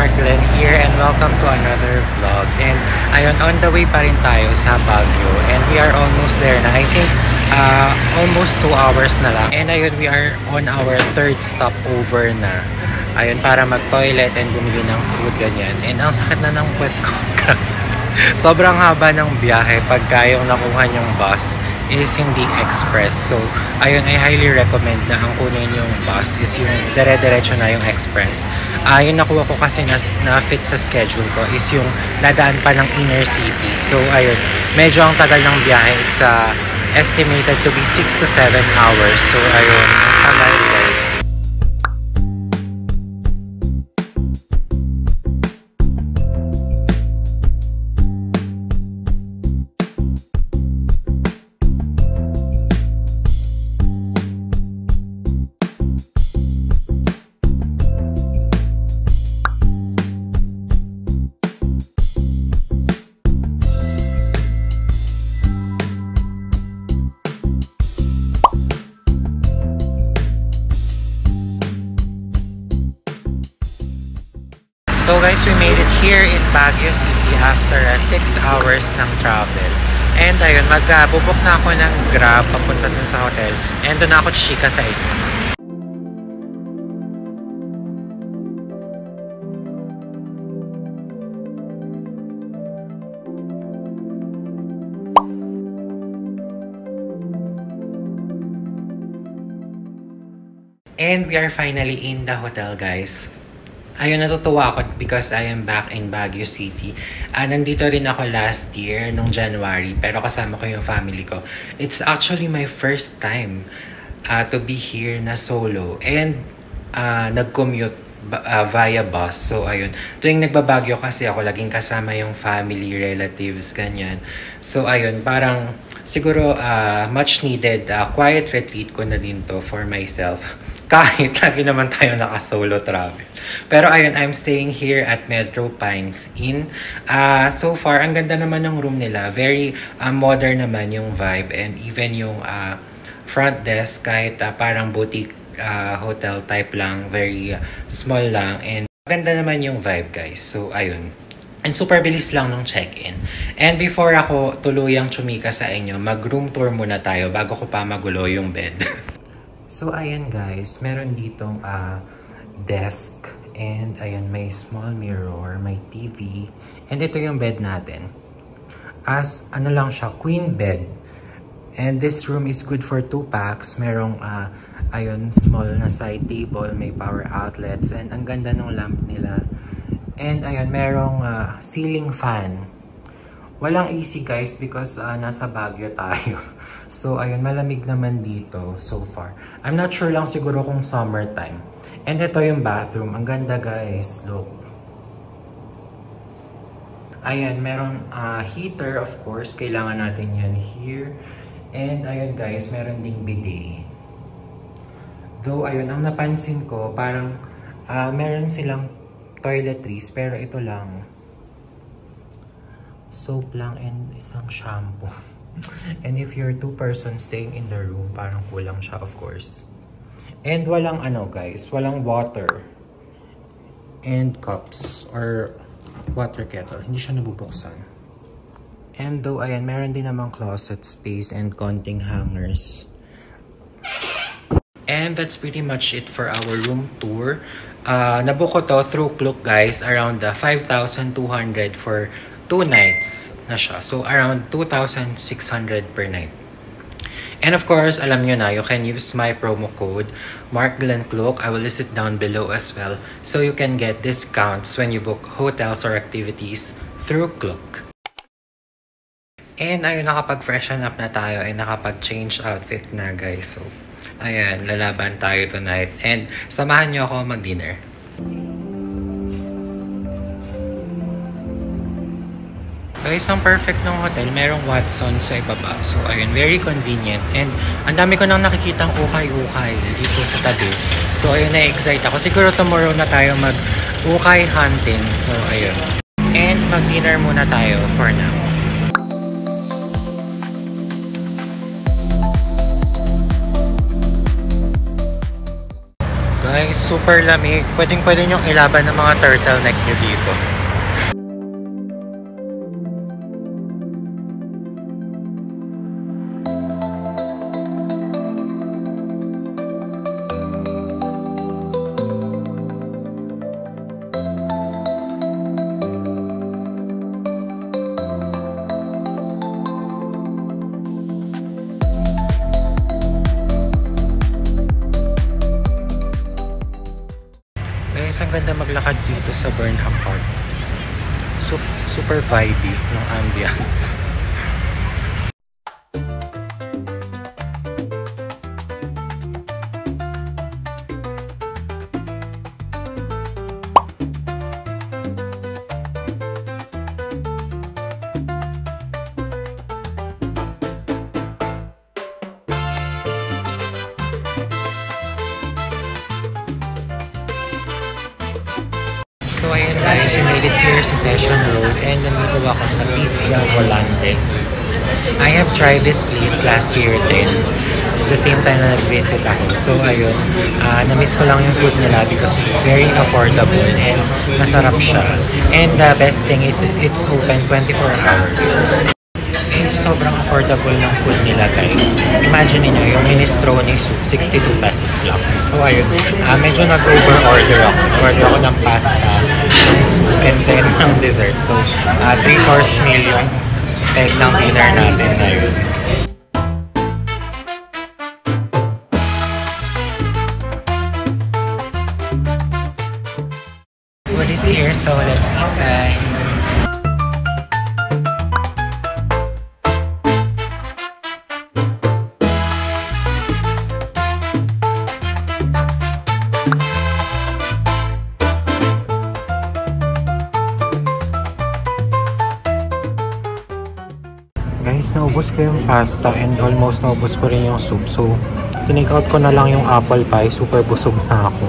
Mark Glenn here and welcome to another vlog. And ayun, on the way pa rin tayo sa Baguio and we are almost there na. I think almost 2 hours na lang. And ayun, we are on our third stopover na. Ayun, para mag-toilet and bumili ng food, ganyan. And ang sakit na ng puwet ko. Sobrang haba ng biyahe pagka yung nakuha yung bus is hindi express. So, ayun, I highly recommend na ang kunin yung bus is yung dire-diretso na yung express. Yung nakuha ko kasi na fit sa schedule ko is yung nadaan pa ng inner city. So, ayun, medyo ang tagal ng biyahe. It's estimated to be 6 to 7 hours. So, ayun, ang tagal guys. So guys, we made it here in Baguio City after 6 hours ng travel. And ayun, magbubok na ako ng Grab papunta dun sa hotel. And doon ako chika sa inyo. And we are finally in the hotel, guys. Ayun, natutuwa ako because I am back in Baguio City. Nandito rin ako last year, nung January, pero kasama ko yung family ko. It's actually my first time to be here na solo. And nag-commute via bus. So, ayun. Tuwing nagbabagyo kasi ako, laging kasama yung family, relatives, ganyan. So, ayun, parang siguro much needed quiet retreat ko na din to for myself. Kahit lagi naman tayo naka-solo travel. Pero ayun, I'm staying here at Metro Pines Inn. So far, ang ganda naman ng room nila. Very modern naman yung vibe. And even yung front desk, kahit parang boutique hotel type lang. Very small lang. And ganda naman yung vibe, guys. So ayun. And super bilis lang nung check-in. And before ako tuluyang chumika sa inyo, mag-room tour muna tayo bago ko pa magulo yung bed. So, ayan guys, meron ditong desk and ayan, may small mirror, may TV, and ito yung bed natin. As, ano lang siya, queen bed. And this room is good for 2 packs. Merong, ayun, small na side table, may power outlets, and ang ganda ng lamp nila. And ayun, merong ceiling fan. Walang AC guys because nasa Baguio tayo. So ayun, malamig naman dito so far. I'm not sure lang siguro kung summertime. And ito yung bathroom. Ang ganda guys. Look. Ayan, meron heater of course. Kailangan natin yan here. And ayun guys, meron ding bidet. Though ayun, ang napansin ko parang meron silang toiletries pero ito lang. Soap lang and isang shampoo. And if you're 2 persons staying in the room, parang kulang siya of course. And walang ano guys, walang water and cups or water kettle. Hindi siya nabubuksan. And though ayan, meron din namang closet space and konting hangers. And that's pretty much it for our room tour. Nabook ko to through Klook guys, around 5,200 for 2 nights na siya. So, around 2,600 per night. And of course, alam nyo na, you can use my promo code, MarkGlenClook. I will list it down below as well. So, you can get discounts when you book hotels or activities through Klook. And ayun, nakapag-freshen up na tayo and nakapag-change outfit na guys. So, ayan, lalaban tayo tonight. And samahan nyo ako mag-dinner. Guys, ang perfect ng hotel, merong Watson sa ibaba. So, ayun, very convenient. And ang dami ko nang nakikitang ukay-ukay dito sa tabi. So, ayun, na-excite ako. Siguro tomorrow na tayo mag-ukay hunting. So, ayun. And mag-dinner muna tayo for now. Guys, super lamig. Pwedeng-pwede nyong ilaban ng mga turtleneck nyo dito. Guys, ang ganda maglakad dito sa Burnham Park. Super vibey yung ambience. So ayun guys, we made it here sa Session Road and nandito ako sa Pizza Volante. I have tried this place last year din, the same time na nag-visit ako. So ayun, na-miss ko lang yung food nila because it's very affordable and masarap siya. And the best thing is it's open 24 hours. And sobrang affordable ng food nila guys. Imagine niyo yung minestrone soup, 62 pesos lang. So ayun, medyo nag-over-order ako. Order ako ng pasta, ng soup, and then ng dessert. So 3-course meal yung peg ng dinner natin ngayon. Food is here, so let's eat guys. Guys, naubos ko yung pasta and almost naubos ko rin yung soup. So, tinake out ko na lang yung apple pie. Super busog na ako.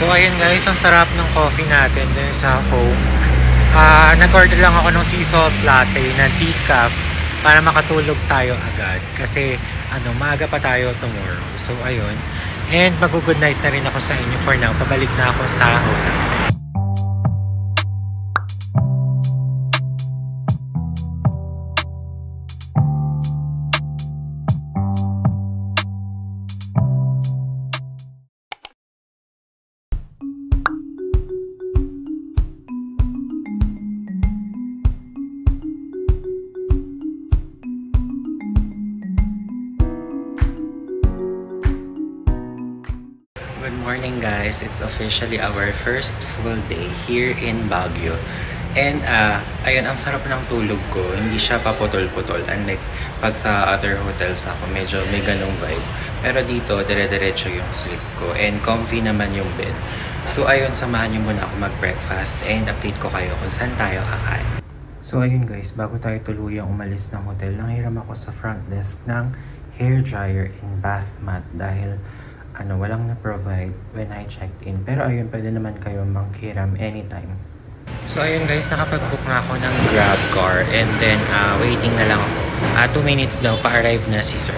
So ayun guys, ang sarap ng coffee natin dun sa home. Nag-order lang ako ng sea salt latte na decaf para makatulog tayo agad. Kasi maaga pa tayo tomorrow. So ayun. And mag-good night na rin ako sa inyo for now. Pabalik na ako sa hotel. morning guys, it's officially our first full day here in Baguio. And ayun, ang sarap ng tulog ko. Hindi siya paputol-putol. Unlike pag sa other hotels ako, medyo may ganong vibe. Pero dito, dire-diretso yung sleep ko. And comfy naman yung bed. So ayun, samahan niyo muna ako mag-breakfast and update ko kayo kung saan tayo kakain. So ayun guys, bago tayo tuluyang umalis ng hotel, nanghiram ako sa front desk ng hair dryer and bath mat dahil walang na-provide when I checked in. Pero ayun, pwede naman kayo manghiram anytime. So ayun guys, nakapag-book na ako ng Grab car and then waiting na lang ako. 2 minutes daw, pa-arrive na si sir.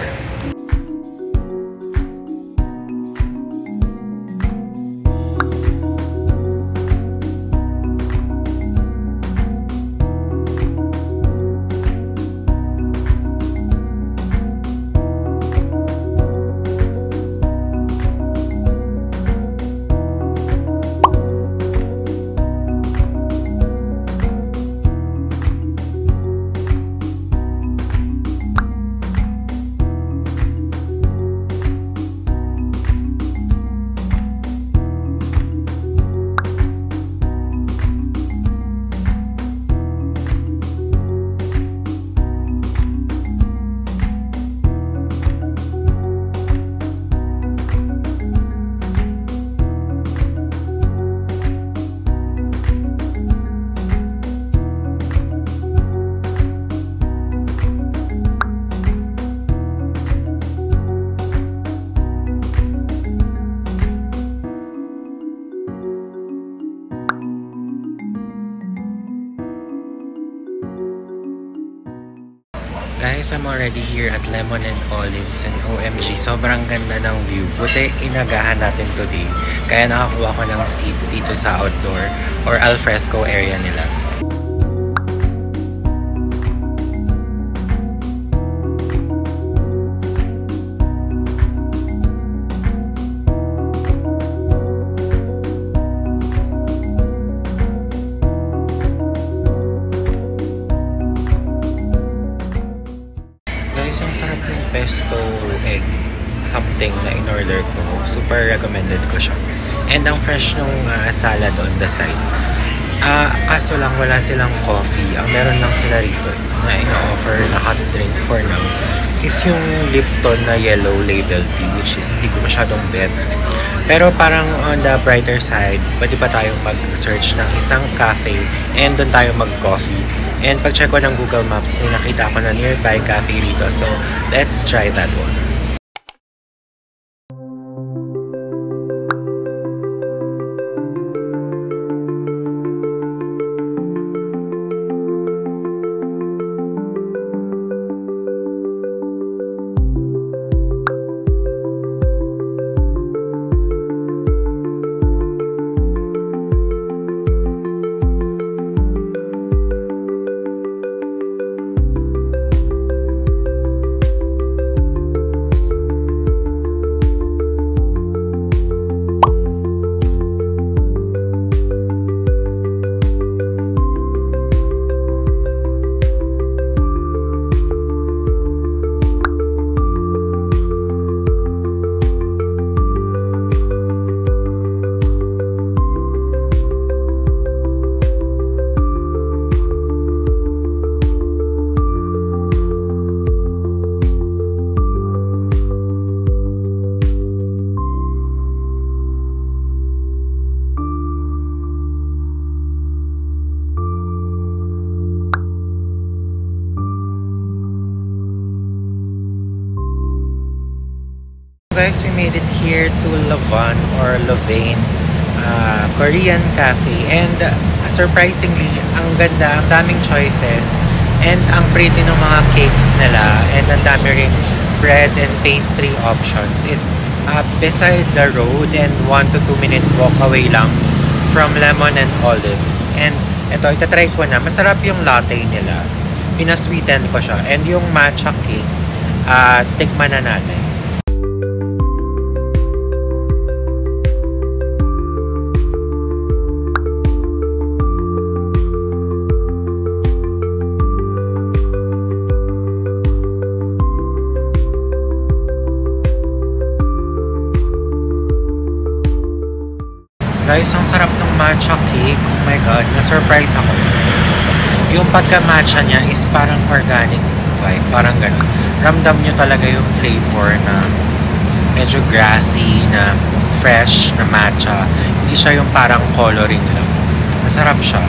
Guys, I'm already here at Lemon and Olives and OMG, sobrang ganda ng view. Buti inagahan natin today. Kaya nakakuha ko ng seat dito sa outdoor or alfresco area nila. Guys, ang sarap ng pesto egg something na in-order ko. Super recommended ko siya. And ang fresh nung salad on the side. Kaso lang wala silang coffee. Ang meron lang sila rito na ino-offer na hot drink for now is yung Lipton na yellow label tea, which is di ko masyadong bet. Pero parang on the brighter side, pwede pa tayong mag-search ng isang cafe and doon tayo mag-coffee. And pag-check ko ng Google Maps, may nakita ko na nearby cafe rito. So, let's try that one. Guys, we made it here to Lavan or Louvain Korean Cafe, and surprisingly, ang ganda, ang daming choices, and ang pretty ng mga cakes nila, and ang dami ring bread and pastry options. Is beside the road and 1 to 2 minute walk away lang from Lemon and Olives. And ito, itatry ko na. Masarap yung latte nila. Pinasweeten ko siya. And yung matcha cake, tikman na natin. matcha cake. Oh my God, na-surprise ako. Yung pagka-matcha niya is parang organic vibe. Parang ganun. Ramdam nyo talaga yung flavor na medyo grassy, na fresh, na matcha. Hindi siya yung parang coloring lang. Masarap siya.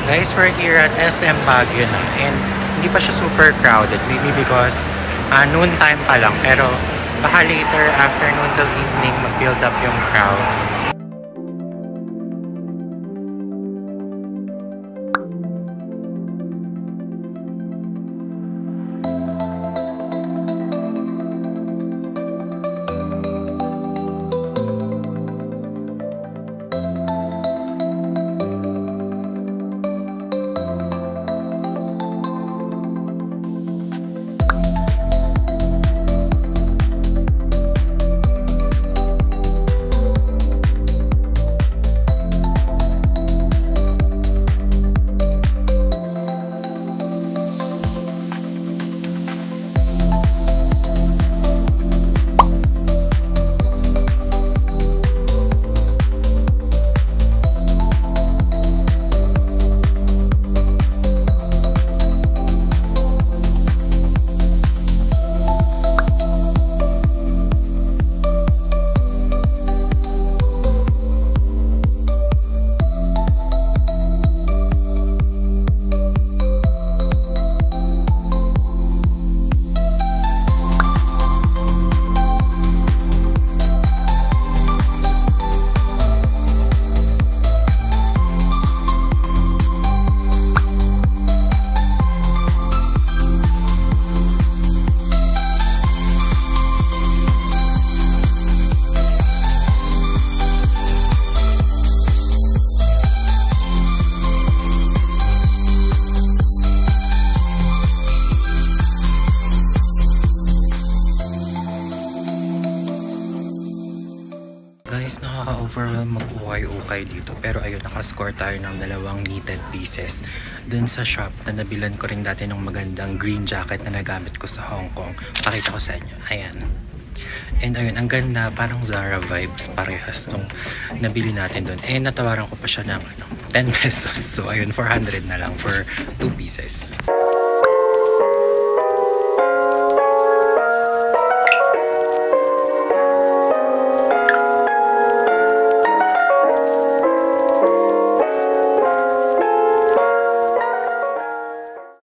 Guys, we're here at SM Baguio na and hindi pa siya super crowded, maybe because noon time pa lang, pero baka later afternoon till evening mag-build up yung crowd. Guys, nakaka-overwhelm mag-ukay-ukay dito. Pero ayun, nakascore tayo ng 2 knitted pieces dun sa shop na nabilan ko rin dati ng magandang green jacket na nagamit ko sa Hong Kong. Pakita ko sa inyo. Ayan. And ayun, ang ganda. Parang Zara vibes. Parehas nung nabili natin dun. And natawaran ko pa siya ng 10 pesos. So ayun, 400 na lang for 2 pieces.